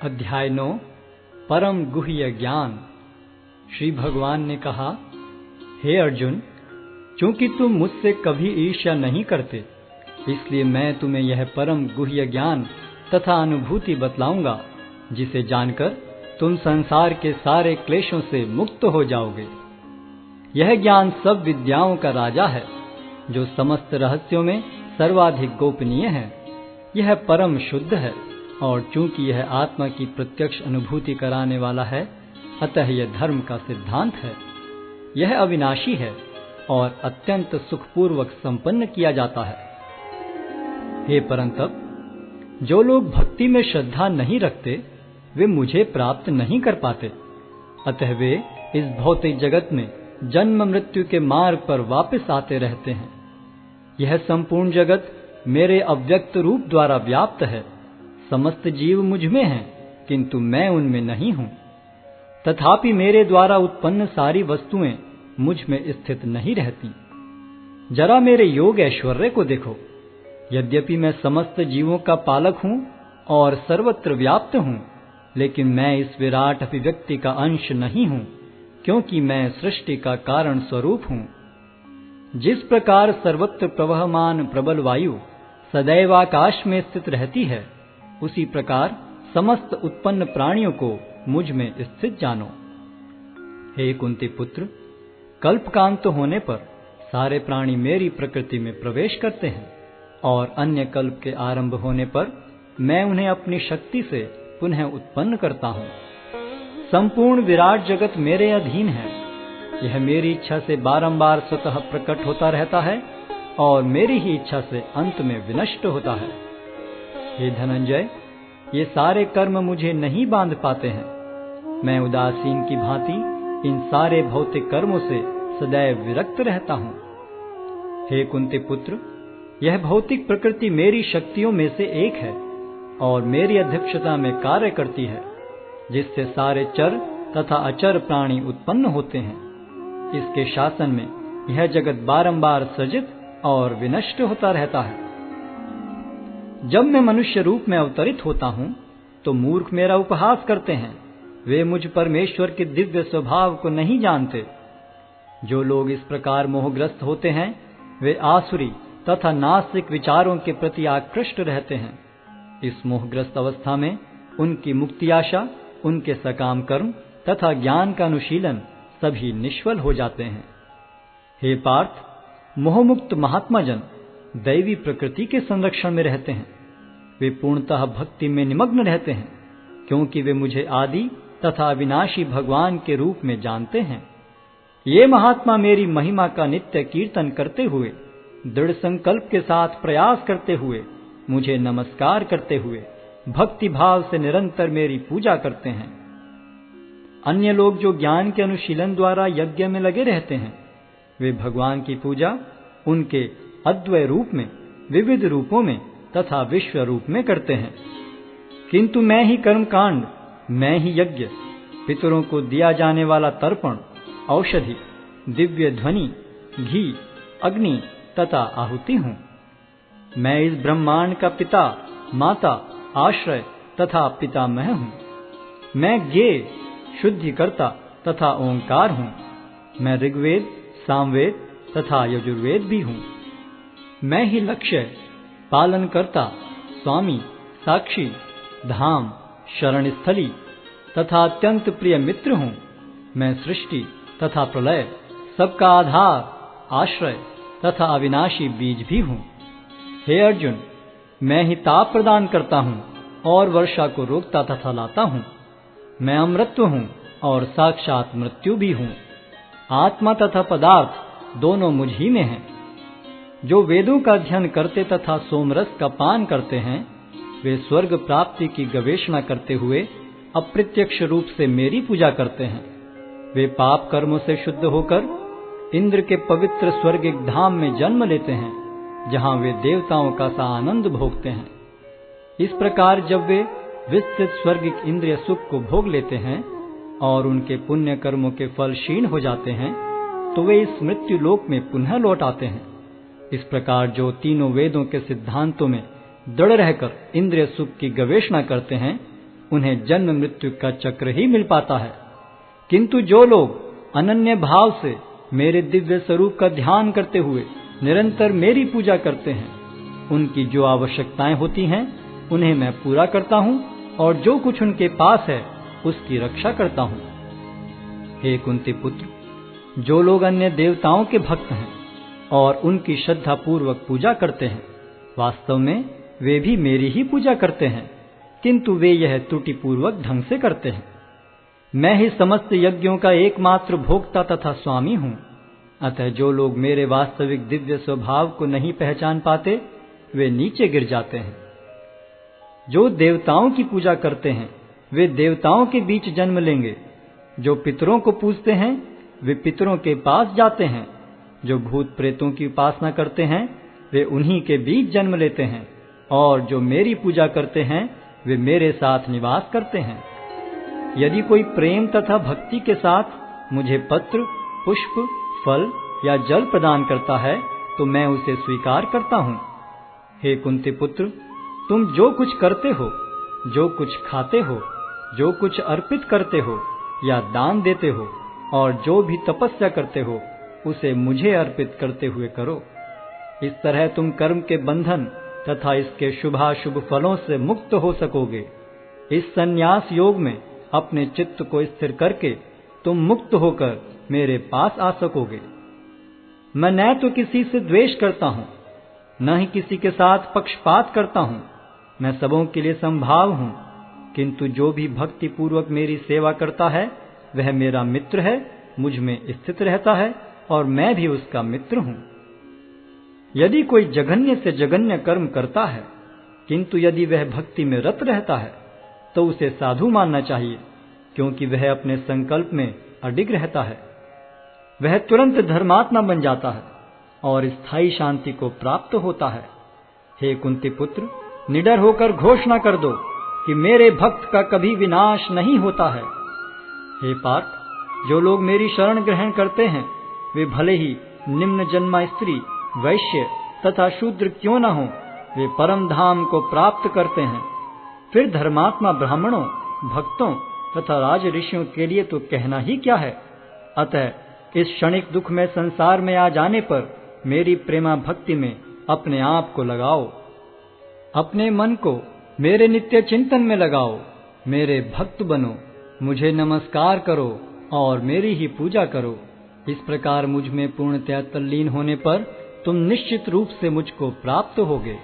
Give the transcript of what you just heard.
अध्याय 9 परम गुह्य ज्ञान। श्री भगवान ने कहा, हे अर्जुन, चूंकि तुम मुझसे कभी ईर्ष्या नहीं करते, इसलिए मैं तुम्हें यह परम गुह्य ज्ञान तथा अनुभूति बतलाऊंगा, जिसे जानकर तुम संसार के सारे क्लेशों से मुक्त हो जाओगे। यह ज्ञान सब विद्याओं का राजा है, जो समस्त रहस्यों में सर्वाधिक गोपनीय है। यह परम शुद्ध है, और चूंकि यह आत्मा की प्रत्यक्ष अनुभूति कराने वाला है, अतः यह धर्म का सिद्धांत है। यह अविनाशी है और अत्यंत सुखपूर्वक संपन्न किया जाता है। हे परंतप, जो लोग भक्ति में श्रद्धा नहीं रखते, वे मुझे प्राप्त नहीं कर पाते। अतः वे इस भौतिक जगत में जन्म मृत्यु के मार्ग पर वापस आते रहते हैं। यह संपूर्ण जगत मेरे अव्यक्त रूप द्वारा व्याप्त है। समस्त जीव मुझ में हैं, किंतु मैं उनमें नहीं हूं। तथापि मेरे द्वारा उत्पन्न सारी वस्तुएं मुझ में स्थित नहीं रहती। जरा मेरे योग ऐश्वर्य को देखो। यद्यपि मैं समस्त जीवों का पालक हूं और सर्वत्र व्याप्त हूं, लेकिन मैं इस विराट अभिव्यक्ति का अंश नहीं हूं, क्योंकि मैं सृष्टि का कारण स्वरूप हूं। जिस प्रकार सर्वत्र प्रवहमान प्रबल वायु सदैव आकाश में स्थित रहती है, उसी प्रकार समस्त उत्पन्न प्राणियों को मुझ में स्थित जानो। हे कुंती पुत्र, कल्पकांत होने पर सारे प्राणी मेरी प्रकृति में प्रवेश करते हैं, और अन्य कल्प के आरंभ होने पर मैं उन्हें अपनी शक्ति से पुनः उत्पन्न करता हूँ। संपूर्ण विराट जगत मेरे अधीन है। यह मेरी इच्छा से बारंबार स्वतः प्रकट होता रहता है और मेरी ही इच्छा से अंत में विनष्ट होता है। हे धनंजय, ये सारे कर्म मुझे नहीं बांध पाते हैं। मैं उदासीन की भांति इन सारे भौतिक कर्मों से सदैव विरक्त रहता हूँ। हे कुंती पुत्र, यह भौतिक प्रकृति मेरी शक्तियों में से एक है और मेरी अध्यक्षता में कार्य करती है, जिससे सारे चर तथा अचर प्राणी उत्पन्न होते हैं। इसके शासन में यह जगत बारंबार सृजित और विनष्ट होता रहता है। जब मैं मनुष्य रूप में अवतरित होता हूं, तो मूर्ख मेरा उपहास करते हैं। वे मुझ परमेश्वर के दिव्य स्वभाव को नहीं जानते। जो लोग इस प्रकार मोहग्रस्त होते हैं, वे आसुरी तथा नास्तिक विचारों के प्रति आकृष्ट रहते हैं। इस मोहग्रस्त अवस्था में उनकी मुक्ति आशा, उनके सकाम कर्म तथा ज्ञान का अनुशीलन सभी निष्फल हो जाते हैं। हे पार्थ, मोहमुक्त महात्मा जन दैवी प्रकृति के संरक्षण में रहते हैं। वे पूर्णतः भक्ति में निमग्न रहते हैं, क्योंकि वे मुझे आदि तथा अविनाशी भगवान के रूप में जानते हैं। ये महात्मा मेरी महिमा का नित्य कीर्तन करते हुए, दृढ़ संकल्प के साथ प्रयास करते हुए, मुझे नमस्कार करते हुए भक्ति भाव से निरंतर मेरी पूजा करते हैं। अन्य लोग जो ज्ञान के अनुशीलन द्वारा यज्ञ में लगे रहते हैं, वे भगवान की पूजा उनके अद्वय रूप में, विविध रूपों में तथा विश्व रूप में करते हैं। किंतु मैं ही कर्मकांड, मैं ही यज्ञ, पितरों को दिया जाने वाला तर्पण, औषधि, दिव्य ध्वनि, घी, अग्नि तथा आहुति हूँ। मैं इस ब्रह्मांड का पिता, माता, आश्रय तथा पितामह हूँ। मैं ज्ञेय, शुद्धिकर्ता तथा ओंकार हूँ। मैं ऋग्वेद, सामवेद तथा यजुर्वेद भी हूँ। मैं ही लक्ष्य, पालनकर्ता, स्वामी, साक्षी, धाम, शरण स्थली तथा अत्यंत प्रिय मित्र हूँ। मैं सृष्टि तथा प्रलय, सबका आधार, आश्रय तथा अविनाशी बीज भी हूँ। हे अर्जुन, मैं ही ताप प्रदान करता हूँ और वर्षा को रोकता तथा लाता हूँ। मैं अमृत्व हूँ और साक्षात मृत्यु भी हूँ। आत्मा तथा पदार्थ दोनों मुझ ही में हैं। जो वेदों का अध्ययन करते तथा सोमरस का पान करते हैं, वे स्वर्ग प्राप्ति की गवेषणा करते हुए अप्रत्यक्ष रूप से मेरी पूजा करते हैं। वे पाप कर्मों से शुद्ध होकर इंद्र के पवित्र स्वर्गिक धाम में जन्म लेते हैं, जहां वे देवताओं का सा आनंद भोगते हैं। इस प्रकार जब वे विस्तृत स्वर्गिक इंद्रिय सुख को भोग लेते हैं और उनके पुण्य कर्मों के फल क्षीण हो जाते हैं, तो वे इस मृत्यु लोक में पुनः लौट आते हैं। इस प्रकार जो तीनों वेदों के सिद्धांतों में दृढ़ रहकर इंद्रिय सुख की गवेषणा करते हैं, उन्हें जन्म मृत्यु का चक्र ही मिल पाता है। किंतु जो लोग अनन्य भाव से मेरे दिव्य स्वरूप का ध्यान करते हुए निरंतर मेरी पूजा करते हैं, उनकी जो आवश्यकताएं होती हैं उन्हें मैं पूरा करता हूं और जो कुछ उनके पास है उसकी रक्षा करता हूं। हे कुंती पुत्र, जो लोग अन्य देवताओं के भक्त हैं और उनकी श्रद्धा पूर्वक पूजा करते हैं, वास्तव में वे भी मेरी ही पूजा करते हैं, किंतु वे यह त्रुटिपूर्वक ढंग से करते हैं। मैं ही समस्त यज्ञों का एकमात्र भोक्ता तथा स्वामी हूं। अतः जो लोग मेरे वास्तविक दिव्य स्वभाव को नहीं पहचान पाते, वे नीचे गिर जाते हैं। जो देवताओं की पूजा करते हैं वे देवताओं के बीच जन्म लेंगे। जो पितरों को पूजते हैं वे पितरों के पास जाते हैं। जो भूत प्रेतों की उपासना करते हैं वे उन्हीं के बीच जन्म लेते हैं। और जो मेरी पूजा करते हैं वे मेरे साथ निवास करते हैं। यदि कोई प्रेम तथा भक्ति के साथ मुझे पत्र, पुष्प, फल या जल प्रदान करता है तो मैं उसे स्वीकार करता हूं। हे कुंती पुत्र, तुम जो कुछ करते हो, जो कुछ खाते हो, जो कुछ अर्पित करते हो या दान देते हो और जो भी तपस्या करते हो, उसे मुझे अर्पित करते हुए करो। इस तरह तुम कर्म के बंधन तथा इसके शुभाशुभ फलों से मुक्त हो सकोगे। इस संन्यास योग में अपने चित्त को स्थिर करके तुम मुक्त होकर मेरे पास आ सकोगे। मैं न तो किसी से द्वेष करता हूं, न ही किसी के साथ पक्षपात करता हूं। मैं सबों के लिए समभाव हूं, किंतु जो भी भक्ति पूर्वक मेरी सेवा करता है वह मेरा मित्र है, मुझ में स्थित रहता है और मैं भी उसका मित्र हूं। यदि कोई जघन्य से जघन्य कर्म करता है, किंतु यदि वह भक्ति में रत रहता है तो उसे साधु मानना चाहिए, क्योंकि वह अपने संकल्प में अडिग रहता है। वह तुरंत धर्मात्मा बन जाता है और स्थायी शांति को प्राप्त होता है। हे कुंती पुत्र, निडर होकर घोषणा कर दो कि मेरे भक्त का कभी विनाश नहीं होता है। हे पार्थ, जो लोग मेरी शरण ग्रहण करते हैं वे भले ही निम्न जन्मा स्त्री, वैश्य तथा शूद्र क्यों न हो, वे परम धाम को प्राप्त करते हैं। फिर धर्मात्मा ब्राह्मणों, भक्तों तथा राज ऋषियों के लिए तो कहना ही क्या है। अतः इस क्षणिक दुख में संसार में आ जाने पर मेरी प्रेमा भक्ति में अपने आप को लगाओ। अपने मन को मेरे नित्य चिंतन में लगाओ। मेरे भक्त बनो, मुझे नमस्कार करो और मेरी ही पूजा करो। इस प्रकार मुझ में पूर्णतया तल्लीन होने पर तुम निश्चित रूप से मुझको प्राप्त होगे।